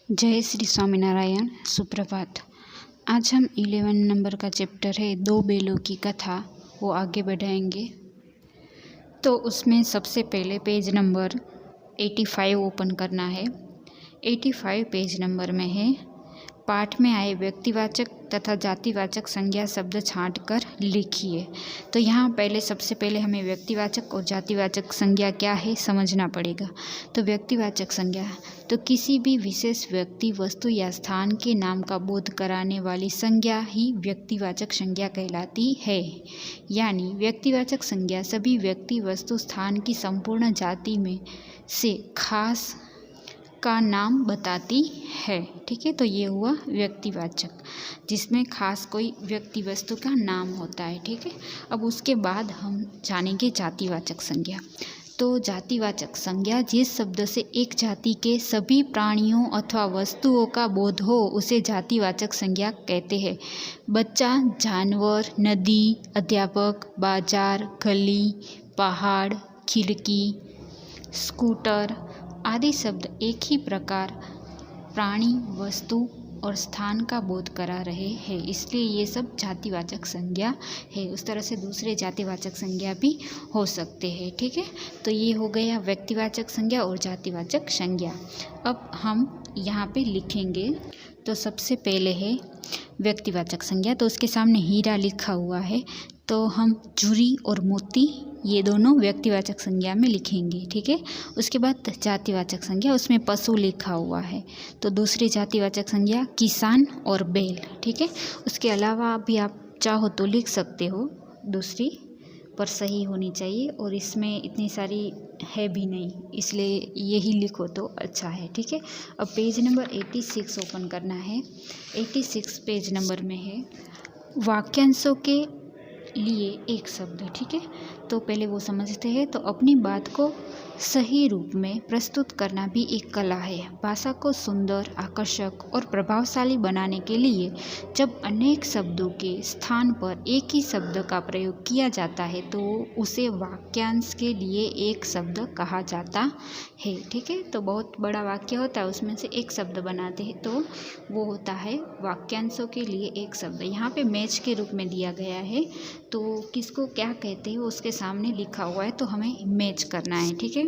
जय श्री स्वामीनारायण। सुप्रभात। आज हम 11 नंबर का चैप्टर है दो बेलों की कथा, वो आगे बढ़ाएंगे। तो उसमें सबसे पहले पेज नंबर 85 ओपन करना है। 85 पेज नंबर में है, पाठ में आए व्यक्तिवाचक तथा जातिवाचक संज्ञा शब्द छांटकर लिखिए। तो यहाँ पहले सबसे पहले हमें व्यक्तिवाचक और जातिवाचक संज्ञा क्या है समझना पड़ेगा। तो व्यक्तिवाचक संज्ञा तो किसी भी विशेष व्यक्ति, वस्तु या स्थान के नाम का बोध कराने वाली संज्ञा ही व्यक्तिवाचक संज्ञा कहलाती है। यानी व्यक्तिवाचक संज्ञा सभी व्यक्ति, वस्तु, स्थान की संपूर्ण जाति में से खास का नाम बताती है। ठीक है, तो ये हुआ व्यक्तिवाचक, जिसमें खास कोई व्यक्ति, वस्तु का नाम होता है। ठीक है, अब उसके बाद हम जानेंगे जातिवाचक संज्ञा। तो जातिवाचक संज्ञा जिस शब्द से एक जाति के सभी प्राणियों अथवा वस्तुओं का बोध हो उसे जातिवाचक संज्ञा कहते हैं। बच्चा, जानवर, नदी, अध्यापक, बाजार, गली, पहाड़, खिड़की, स्कूटर आदि शब्द एक ही प्रकार, प्राणी, वस्तु और स्थान का बोध करा रहे हैं, इसलिए ये सब जातिवाचक संज्ञा है। उस तरह से दूसरे जातिवाचक संज्ञा भी हो सकते हैं। ठीक है, तो ये हो गया व्यक्तिवाचक संज्ञा और जातिवाचक संज्ञा। अब हम यहाँ पे लिखेंगे। तो सबसे पहले है व्यक्तिवाचक संज्ञा, तो उसके सामने हीरा लिखा हुआ है, तो हम जूरी और मोती ये दोनों व्यक्तिवाचक संज्ञा में लिखेंगे। ठीक है, उसके बाद जातिवाचक संज्ञा, उसमें पशु लिखा हुआ है, तो दूसरी जातिवाचक संज्ञा किसान और बैल। ठीक है, उसके अलावा भी आप चाहो तो लिख सकते हो दूसरी, पर सही होनी चाहिए, और इसमें इतनी सारी है भी नहीं, इसलिए यही लिखो तो अच्छा है। ठीक है, अब पेज नंबर 86 ओपन करना है। 86 पेज नंबर में है वाक्यांशों के लिए एक शब्द। ठीक है, तो पहले वो समझते हैं। तो अपनी बात को सही रूप में प्रस्तुत करना भी एक कला है। भाषा को सुंदर, आकर्षक और प्रभावशाली बनाने के लिए जब अनेक शब्दों के स्थान पर एक ही शब्द का प्रयोग किया जाता है तो उसे वाक्यांश के लिए एक शब्द कहा जाता है। ठीक है, तो बहुत बड़ा वाक्य होता है, उसमें से एक शब्द बनाते हैं तो वो होता है वाक्यांशों के लिए एक शब्द। यहाँ पे मैच के रूप में दिया गया है, तो किसको क्या कहते हैं उसके सामने लिखा हुआ है, तो हमें मैच करना है। ठीक है,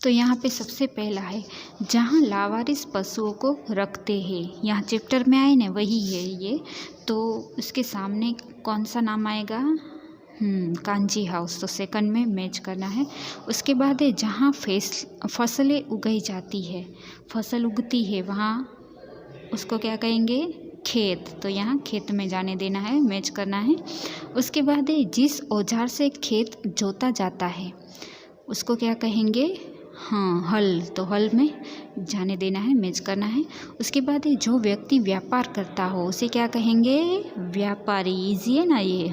तो यहाँ पे सबसे पहला है जहाँ लावारिस पशुओं को रखते हैं, यहाँ चैप्टर में आए ना वही है ये, तो उसके सामने कौन सा नाम आएगा? कांजी हाउस, तो सेकंड में मैच करना है। उसके बाद है जहाँ फसलें उगाई जाती है, फसल उगती है, वहाँ उसको क्या कहेंगे? खेत, तो यहाँ खेत में जाने देना है, मैच करना है। उसके बाद है जिस औजार से खेत जोता जाता है उसको क्या कहेंगे? हल, तो हल में जाने देना है, मैच करना है। उसके बाद है जो व्यक्ति व्यापार करता हो उसे क्या कहेंगे? व्यापारी। इजी है ना ये?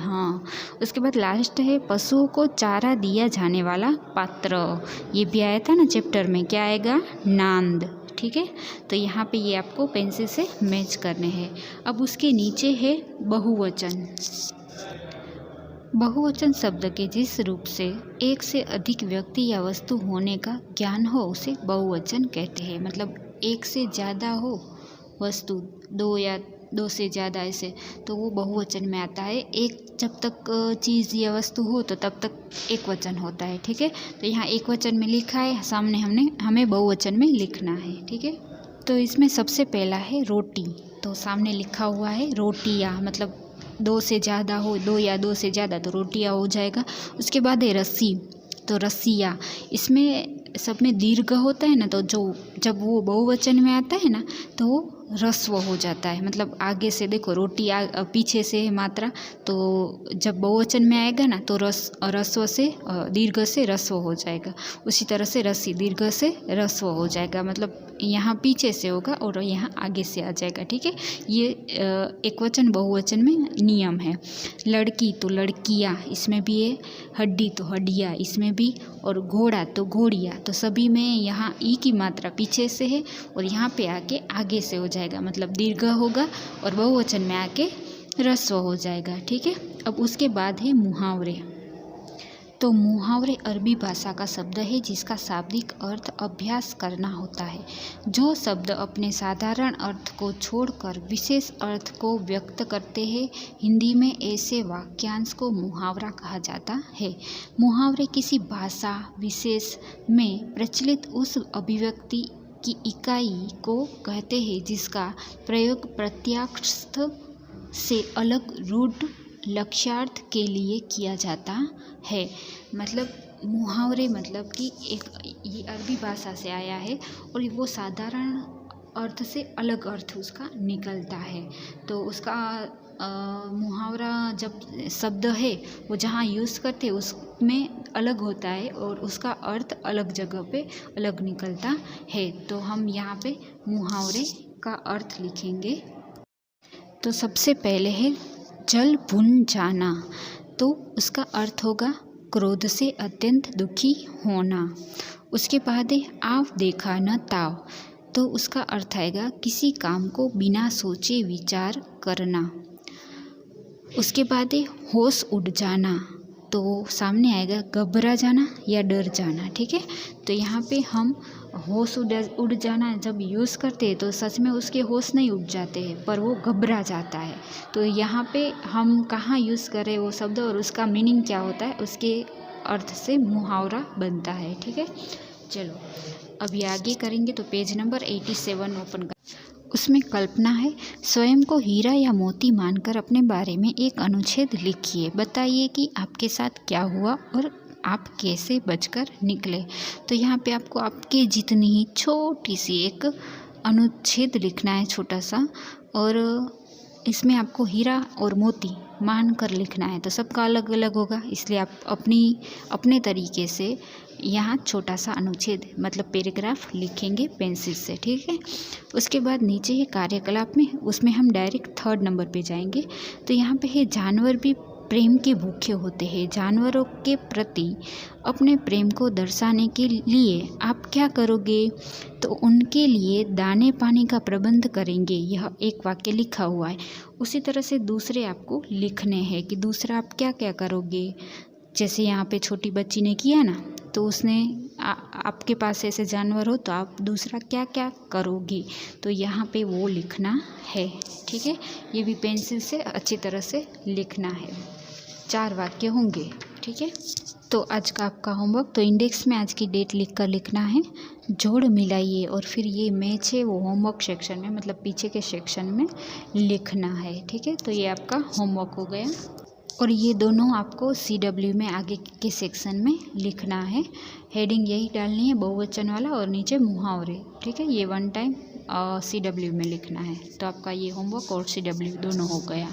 उसके बाद लास्ट है पशुओं को चारा दिया जाने वाला पात्र, ये भी आया था ना चैप्टर में, क्या आएगा? नांद। ठीक है, तो यहाँ पे ये आपको पेंसिल से मैच करने हैं। अब उसके नीचे है बहुवचन। बहुवचन शब्द के जिस रूप से एक से अधिक व्यक्ति या वस्तु होने का ज्ञान हो उसे बहुवचन कहते हैं। मतलब एक से ज़्यादा हो वस्तु, दो या दो से ज़्यादा, ऐसे तो वो बहुवचन में आता है। एक जब तक चीज़ या वस्तु हो तो तब तक एक वचन होता है। ठीक है, तो यहाँ एक वचन में लिखा है, सामने हमें बहुवचन में लिखना है। ठीक है, तो इसमें सबसे पहला है रोटी, तो सामने लिखा हुआ है रोटियाँ, मतलब दो से ज़्यादा हो, दो या दो से ज़्यादा तो रोटियाँ हो जाएगा। उसके बाद है रस्सी, तो रस्सियाँ, इसमें सब में दीर्घ होता है ना, तो जब वो बहुवचन में आता है ना तो वो रस्व हो जाता है। मतलब आगे से देखो रोटी पीछे से है मात्रा, तो जब बहुवचन में आएगा ना तो रस्व से दीर्घ से रस्व हो जाएगा। उसी तरह से रस्सी दीर्घ से रस्व हो जाएगा, मतलब यहाँ पीछे से होगा और यहाँ आगे से आ जाएगा। ठीक है, ये एक वचन बहुवचन में नियम है। लड़की तो लड़कियाँ, इसमें भी है। हड्डी तो हड्डियाँ, इसमें भी। और घोड़ा तो घोड़ियाँ, तो सभी में यहाँ ई की मात्रा पीछे से है और यहाँ पे आके आगे से हो जाएगा, मतलब दीर्घ होगा और बहुवचन में आके रस्व हो जाएगा। ठीक है, अब उसके बाद है मुहावरे। तो मुहावरे अरबी भाषा का शब्द है जिसका शाब्दिक अर्थ अभ्यास करना होता है। जो शब्द अपने साधारण अर्थ को छोड़कर विशेष अर्थ को व्यक्त करते हैं, हिंदी में ऐसे वाक्यांश को मुहावरा कहा जाता है। मुहावरे किसी भाषा विशेष में प्रचलित उस अभिव्यक्ति की इकाई को कहते हैं जिसका प्रयोग प्रत्यास्थत से अलग रूढ़ लक्ष्यार्थ के लिए किया जाता है। मतलब मुहावरे मतलब कि ये अरबी भाषा से आया है और वो साधारण अर्थ से अलग अर्थ उसका निकलता है। तो उसका मुहावरा जब शब्द है वो जहाँ यूज़ करते हैं उसमें अलग होता है और उसका अर्थ अलग जगह पे अलग निकलता है। तो हम यहाँ पे मुहावरे का अर्थ लिखेंगे। तो सबसे पहले है जल भुन जाना, तो उसका अर्थ होगा क्रोध से अत्यंत दुखी होना। उसके बाद है आव देखा न ताव, तो उसका अर्थ आएगा किसी काम को बिना सोचे विचार करना। उसके बाद है होश उड़ जाना, तो सामने आएगा घबरा जाना या डर जाना। ठीक है, तो यहाँ पे हम होश उड़ जाना जब यूज़ करते हैं तो सच में उसके होश नहीं उड़ जाते हैं पर वो घबरा जाता है। तो यहाँ पे हम कहाँ यूज़ करें वो शब्द और उसका मीनिंग क्या होता है उसके अर्थ से मुहावरा बनता है। ठीक है, चलो अभी आगे करेंगे। तो पेज नंबर 87 ओपन कर, उसमें कल्पना है। स्वयं को हीरा या मोती मानकर अपने बारे में एक अनुच्छेद लिखिए। बताइए कि आपके साथ क्या हुआ और आप कैसे बचकर निकले। तो यहाँ पे आपको आपके जितनी ही छोटी सी एक अनुच्छेद लिखना है, छोटा सा, और इसमें आपको हीरा और मोती मान कर लिखना है। तो सबका अलग अलग होगा, इसलिए आप अपने तरीके से यहाँ छोटा सा अनुच्छेद मतलब पैराग्राफ लिखेंगे पेंसिल से। ठीक है, उसके बाद नीचे है कार्यकलाप में, उसमें हम डायरेक्ट 3rd नंबर पे जाएंगे। तो यहाँ पे है जानवर भी प्रेम के भूखे होते हैं। जानवरों के प्रति अपने प्रेम को दर्शाने के लिए आप क्या करोगे? तो उनके लिए दाने पानी का प्रबंध करेंगे। यह एक वाक्य लिखा हुआ है। उसी तरह से दूसरे आपको लिखने हैं कि दूसरा आप क्या क्या करोगे। जैसे यहाँ पे छोटी बच्ची ने किया ना, तो उसने आपके पास ऐसे जानवर हो तो आप दूसरा क्या क्या करोगी, तो यहाँ पे वो लिखना है। ठीक है, ये भी पेंसिल से अच्छी तरह से लिखना है। 4 वाक्य होंगे। ठीक है, तो आज का आपका होमवर्क, तो इंडेक्स में आज की डेट लिखकर लिखना है, जोड़ मिलाइए और फिर ये मैच है वो होमवर्क सेक्शन में मतलब पीछे के सेक्शन में लिखना है। ठीक है, तो ये आपका होमवर्क हो गया और ये दोनों आपको CW में आगे के सेक्शन में लिखना है। हेडिंग यही डालनी है बहुवचन वाला और नीचे मुहावरे। ठीक है, ये 1 टाइम CW में लिखना है। तो आपका ये होमवर्क और CW दोनों हो गया।